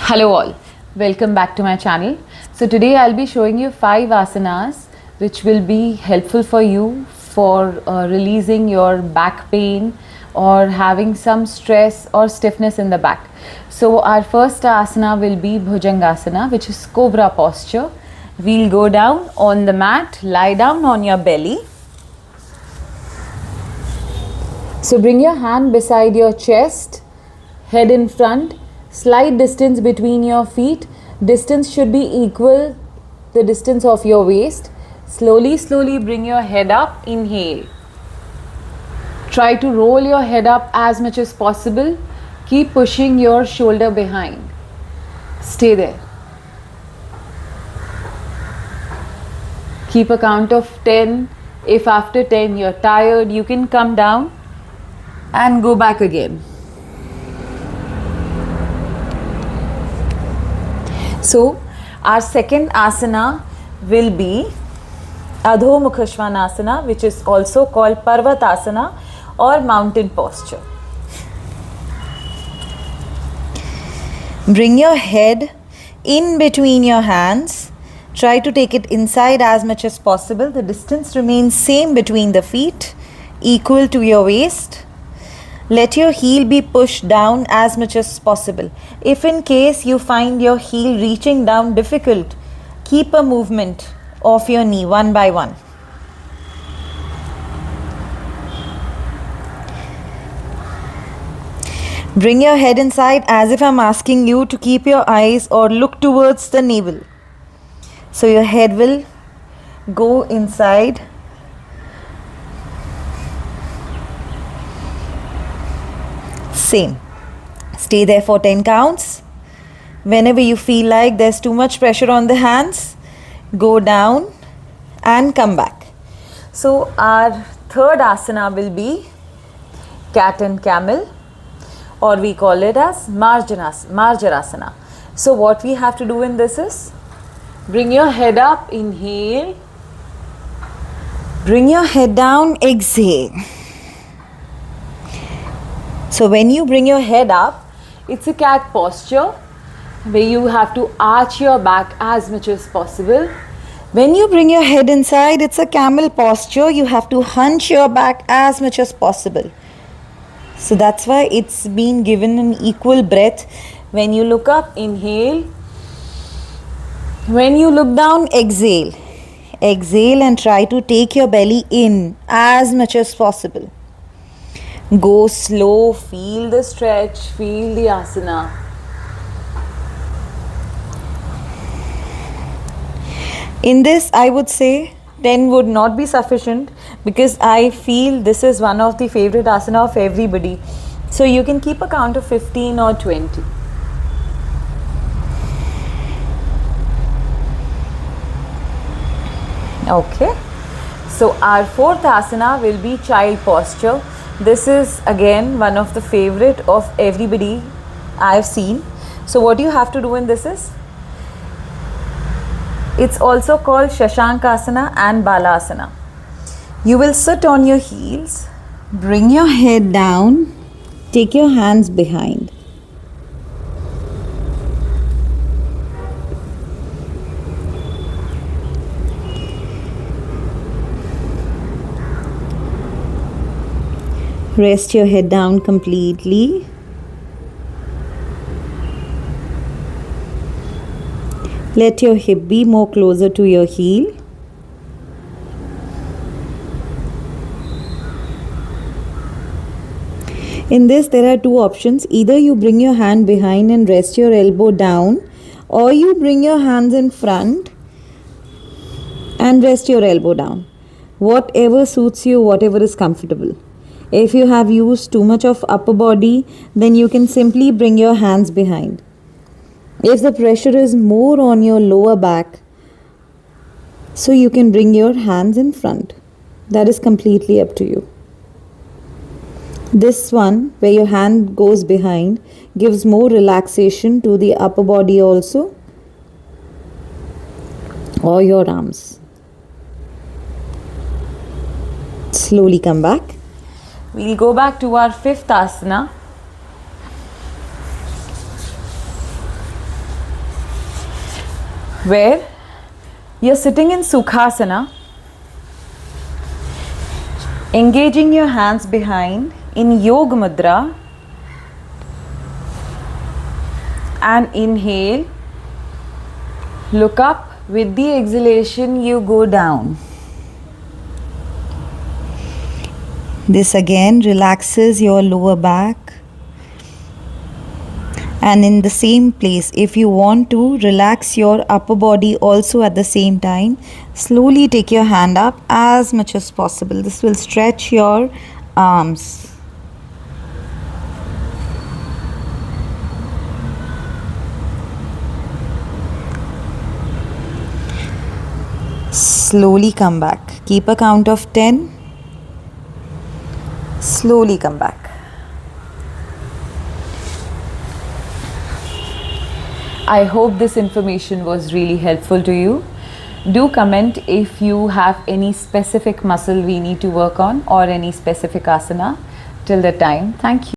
Hello all, welcome back to my channel. So today I'll be showing you 5 asanas which will be helpful for you for releasing your back pain or having some stress or stiffness in the back. So our first asana will be Bhujangasana, which is Cobra posture. We'll go down on the mat, lie down on your belly. So bring your hand beside your chest, head in front. Slight distance between your feet. Distance should be equal the distance of your waist. Slowly bring your head up. Inhale. Try to roll your head up as much as possible. Keep pushing your shoulder behind. Stay there. Keep a count of 10. If after 10 you're tired, you can come down and go back again. So our second asana will be Adho Mukha Svanasana, which is also called Parvatasana or mountain posture. Bring your head in between your hands. Try to take it inside as much as possible. The distance remains same between the feet, equal to your waist. Let your heel be pushed down as much as possible. If in case you find your heel reaching down difficult, keep a movement of your knee one by one. Bring your head inside as if I'm asking you to keep your eyes or look towards the navel. So your head will go inside. Same. Stay there for 10 counts. Whenever you feel like there's too much pressure on the hands, go down and come back. So our third asana will be cat and camel, or we call it as Marjarasana. So what we have to do in this is bring your head up, inhale. Bring your head down, exhale. So when you bring your head up, it's a cat posture where you have to arch your back as much as possible. When you bring your head inside, it's a camel posture. You have to hunch your back as much as possible. So that's why it's been given an equal breath. When you look up, inhale. When you look down, exhale. Exhale and try to take your belly in as much as possible. Go slow, feel the stretch, feel the asana. In this, I would say 10 would not be sufficient because I feel this is one of the favorite asana of everybody. So you can keep a count of 15 or 20. Okay. So our fourth asana will be child posture. This is again one of the favorite of everybody I have seen. So what you have to do in this is, it's also called Shashankasana and Balasana. You will sit on your heels, bring your head down, take your hands behind. Rest your head down completely. Let your hip be more closer to your heel. In this, there are two options. Either you bring your hand behind and rest your elbow down, or you bring your hands in front and rest your elbow down. Whatever suits you, whatever is comfortable. If you have used too much of upper body, then you can simply bring your hands behind. If the pressure is more on your lower back, so you can bring your hands in front. That is completely up to you. This one, where your hand goes behind, gives more relaxation to the upper body also, or your arms. Slowly come back. We'll go back to our fifth asana. where you're sitting in Sukhasana, engaging your hands behind in Yoga Mudra, and inhale, look up, with the exhalation you go down. This again relaxes your lower back. And in the same place, if you want to relax your upper body also at the same time, slowly take your hand up as much as possible. This will stretch your arms. Slowly come back. Keep a count of 10. Slowly come back. I hope this information was really helpful to you. Do comment if you have any specific muscle we need to work on or any specific asana. Till the time, thank you.